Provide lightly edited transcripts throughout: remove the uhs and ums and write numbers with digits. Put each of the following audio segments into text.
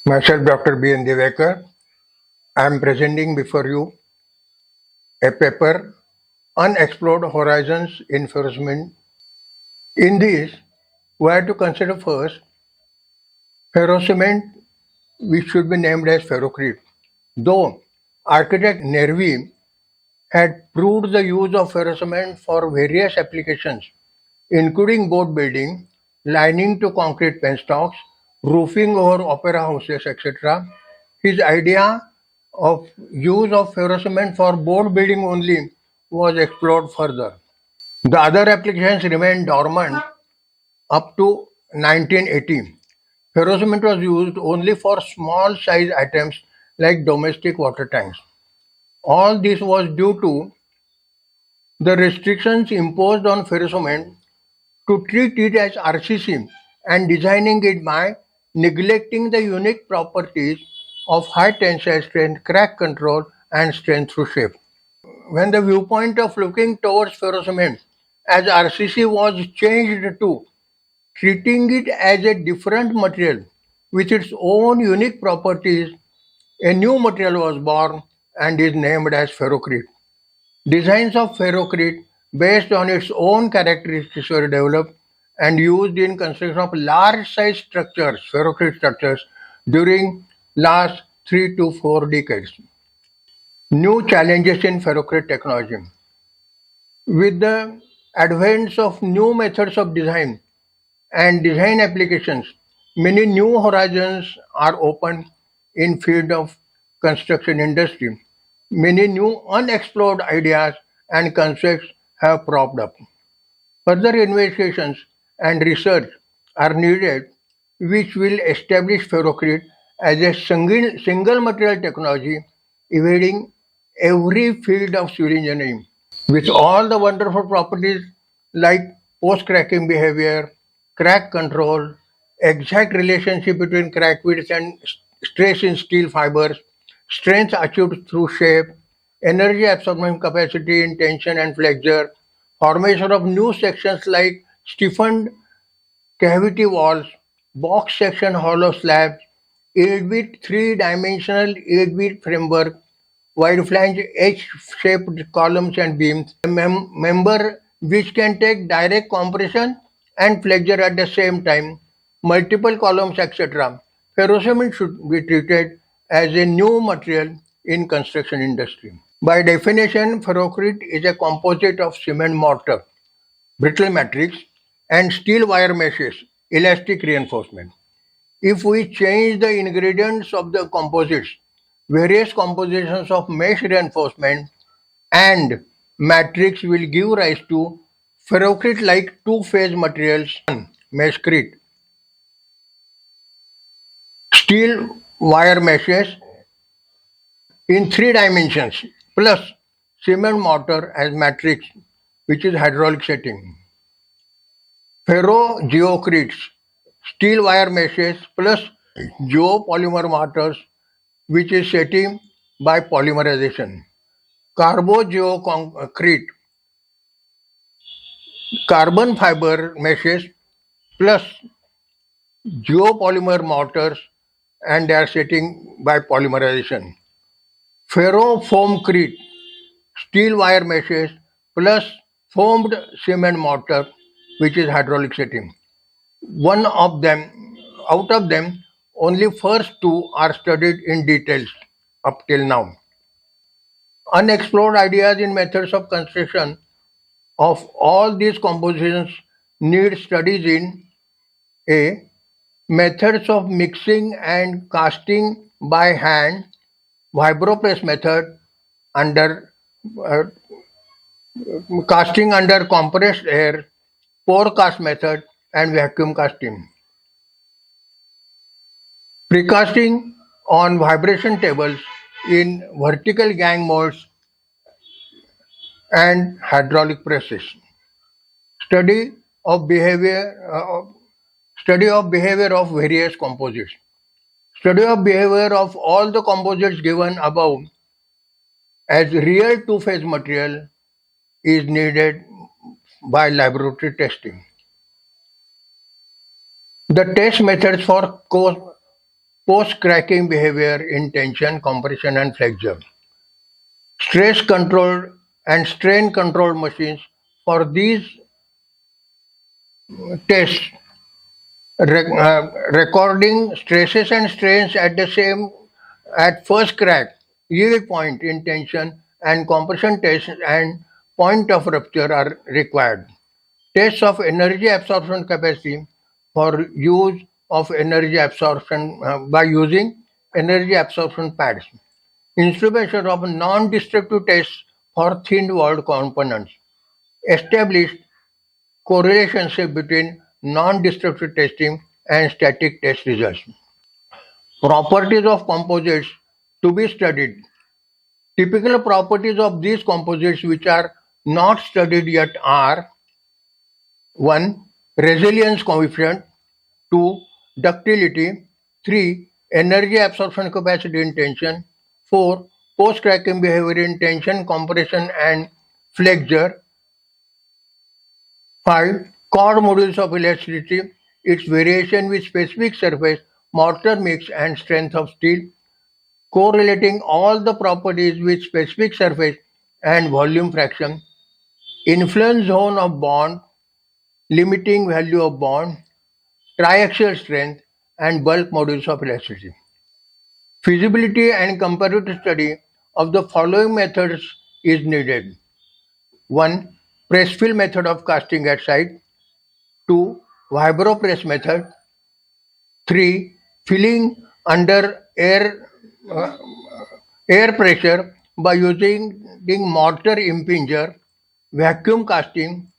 Myself, Dr. B N Divekar. I am presenting before you a paper, Unexplored Horizons in Ferrocement. In this, we have to consider first ferrocement, which should be named as ferrocrete. Though architect Nervi had proved the use of ferrocement for various applications, including boat building, lining to concrete penstocks, roofing over opera houses, etc. His idea of use of ferrocement for boat building only was explored further. The other applications remained dormant up to 1980. Ferrocement was used only for small size items like domestic water tanks. All this was due to the restrictions imposed on ferrocement to treat it as RCC and designing it by neglecting the unique properties of high tensile strength, crack control, and strength through shape. When the viewpoint of looking towards ferrocement as RCC was changed to treating it as a different material with its own unique properties, a new material was born and is named as ferrocrete. Designs of ferrocrete based on its own characteristics were developed and used in construction of large size structures, ferrocrete structures, during last 3 to 4 decades. New challenges in ferrocrete technology. With the advent of new methods of design and design applications, many new horizons are open in field of construction industry. Many new unexplored ideas and concepts have propped up. Further investigations and research are needed which will establish ferrocrete as a single material technology evading every field of civil engineering with all the wonderful properties like post-cracking behavior, crack control, exact relationship between crack width and stress in steel fibers, strength achieved through shape, energy absorption capacity in tension and flexure, formation of new sections like stiffened cavity walls, box section hollow slabs, 8-bit three-dimensional 8-bit framework, wide flange H-shaped columns and beams, a member which can take direct compression and flexure at the same time, multiple columns, etc. Ferrocement should be treated as a new material in construction industry. By definition, ferrocrete is a composite of cement mortar, brittle matrix, and steel wire meshes, elastic reinforcement. If we change the ingredients of the composites, various compositions of mesh reinforcement and matrix will give rise to ferrocrete-like two-phase materials. Meshcrete, steel wire meshes in 3 dimensions plus cement mortar as matrix, which is hydraulic setting. Ferrogeocretes, steel wire meshes plus geopolymer mortars, which is setting by polymerization. Carbogeoconcrete, carbon fiber meshes plus geopolymer mortars, and they are setting by polymerization. Ferrofoamcrete, steel wire meshes plus foamed cement mortar, which is hydraulic setting. One of them, out of them, only first two are studied in details up till now. Unexplored ideas in methods of construction of all these compositions need studies in a. Methods of mixing and casting by hand, vibropress method under uh, casting under compressed air, pour cast method, and vacuum casting. Precasting on vibration tables in vertical gang molds and hydraulic presses. Study of behavior study of behavior of various composites. Study of behavior of all the composites given above as real two-phase material is needed by laboratory testing. The test methods for post-cracking behavior in tension, compression, and flexure. Stress-controlled and strain-controlled machines. For these tests, recording stresses and strains at first crack, yield point in tension, and compression tests and point of rupture are required. Tests of energy absorption capacity for use of energy absorption by using energy absorption pads. Instrumentation of non-destructive tests for thin-walled components. Established correlationship between non-destructive testing and static test results. Properties of composites to be studied. Typical properties of these composites which are not studied yet are: 1. Resilience coefficient. 2. Ductility. 3. Energy absorption capacity in tension. 4. Post-cracking behavior in tension, compression, and flexure. 5. Chord modulus of elasticity, its variation with specific surface, mortar mix, and strength of steel, correlating all the properties with specific surface and volume fraction, influence zone of bond, limiting value of bond, triaxial strength, and bulk modulus of elasticity. Feasibility and comparative study of the following methods is needed. 1. Press fill method of casting at site. 2. Vibropress method. 3. Filling under uh, air pressure by using mortar impinger, vacuum casting,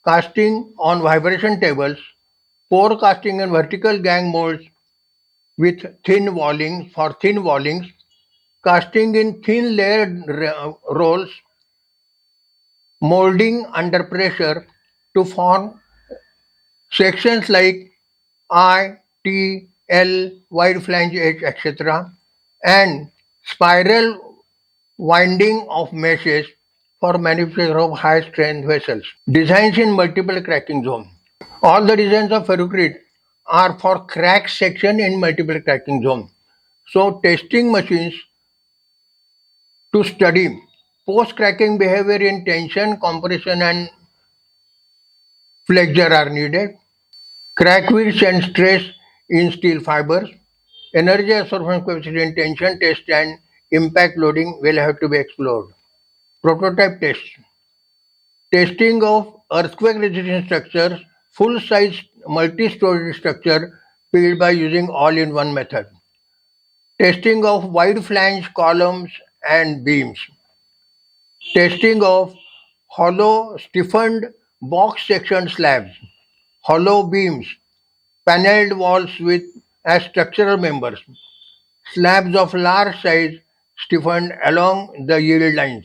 casting on vibration tables, pour casting and vertical gang molds with thin wallings for thin wallings, casting in thin layered rolls, molding under pressure to form sections like I, T, L, wide flange H, etc., and spiral winding of meshes for manufacture of high strength vessels. Designs in multiple cracking zone. All the designs of ferrocrete are for crack section in multiple cracking zone. So testing machines to study post-cracking behavior in tension, compression, and flexure are needed. Crack width and stress in steel fibers. Energy absorption capacity in tension test and impact loading will have to be explored. Prototype test. Testing of earthquake resistant structures, full size multi-story structure built by using all-in-one method. Testing of wide flange columns and beams. Testing of hollow stiffened box section slabs, hollow beams, paneled walls with as structural members, slabs of large size stiffened along the yield lines,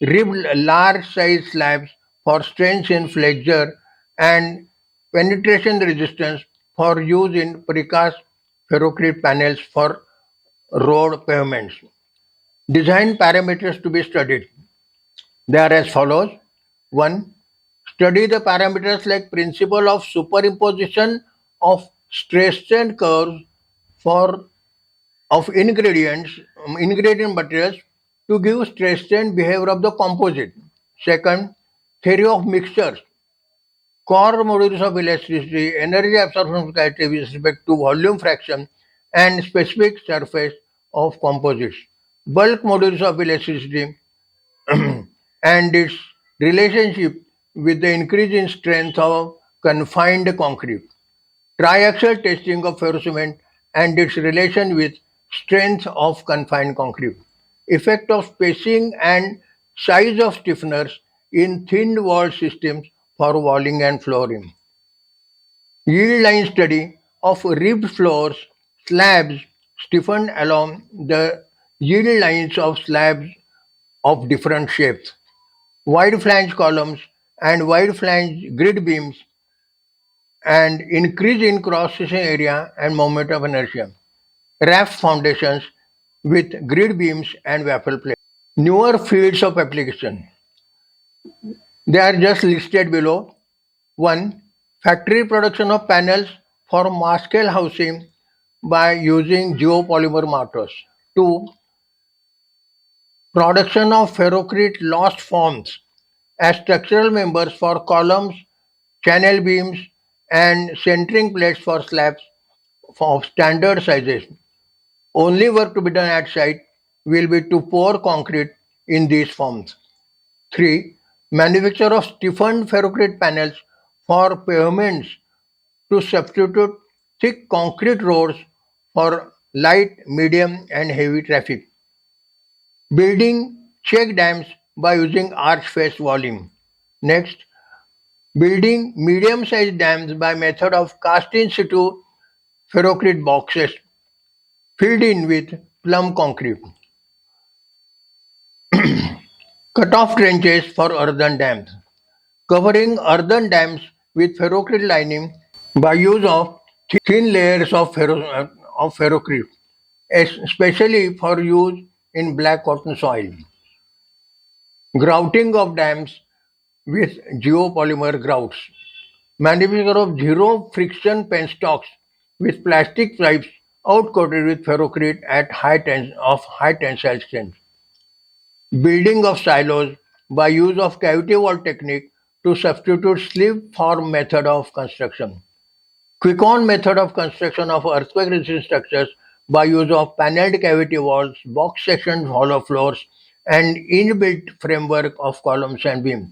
ribbed large size slabs for strength in flexure and penetration resistance for use in precast ferrocrete panels for road pavements. Design parameters to be studied. They are as follows. 1. Study the parameters like principle of superimposition of stress-strain curves for of ingredient materials to give stress-strain behavior of the composite. Second, theory of mixtures, core modulus of elasticity, energy absorption capacity with respect to volume fraction and specific surface of composites, bulk modulus of elasticity and its relationship with the increase in strength of confined concrete. Triaxial testing of ferrocement and its relation with strength of confined concrete. Effect of spacing and size of stiffeners in thin wall systems for walling and flooring. Yield line study of ribbed floors, slabs stiffened along the yield lines of slabs of different shapes. Wide flange columns and wide flange grid beams and increase in cross-section area and moment of inertia. Raft foundations with grid beams and waffle plates. Newer fields of application. They are just listed below. 1. Factory production of panels for mast cell housing by using geopolymer mortars. 2. Production of ferrocrete lost forms as structural members for columns, channel beams, and centering plates for slabs of standard sizes. Only work to be done at site will be to pour concrete in these forms. 3. Manufacture of stiffened ferrocrete panels for pavements to substitute thick concrete roads for light, medium, and heavy traffic. Building check dams by using arch face volume. Next, building medium-sized dams by method of cast in situ ferrocrete boxes filled in with plumb concrete. Cut-off trenches for earthen dams. Covering earthen dams with ferrocrete lining by use of thin layers of ferrocrete, especially for use in black cotton soil. Grouting of dams with geopolymer grouts. Manufacture of zero-friction penstocks with plastic pipes outcoated with ferrocrete at high tensile strength. Building of silos by use of cavity wall technique to substitute slip form method of construction. Quick-on method of construction of earthquake-resistant structures by use of paneled cavity walls, box-sectioned hollow floors, and inbuilt framework of columns and beams.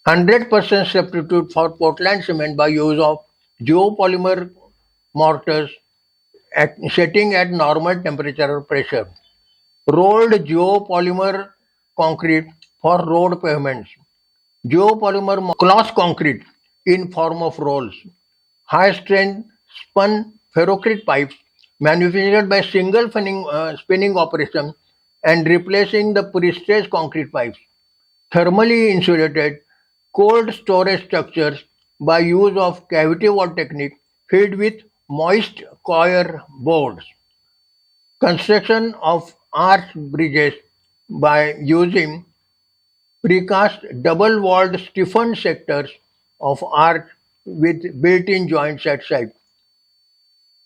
100% substitute for Portland cement by use of geopolymer mortars setting at normal temperature or pressure. Rolled geopolymer concrete for road pavements. Geopolymer cloth concrete in form of rolls. High strength spun ferrocrete pipes manufactured by single spinning operation and replacing the pre-stressed concrete pipes. Thermally insulated cold storage structures by use of cavity wall technique filled with moist coir boards. Construction of arch bridges by using precast double-walled stiffened sectors of arch with built-in joints at site.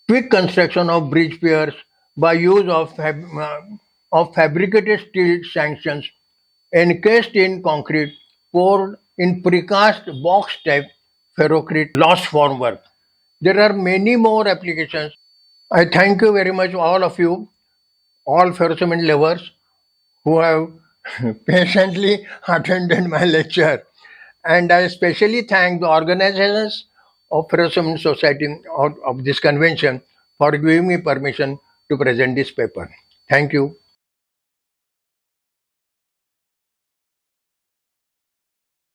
Quick construction of bridge piers by use of fabricated steel sections encased in concrete poured in precast box-type ferrocrete lost formwork. There are many more applications. I thank you very much, all of you, all ferrocement lovers who have patiently attended my lecture. And I especially thank the organizers of Ferrocement Society of this convention for giving me permission to present this paper. Thank you.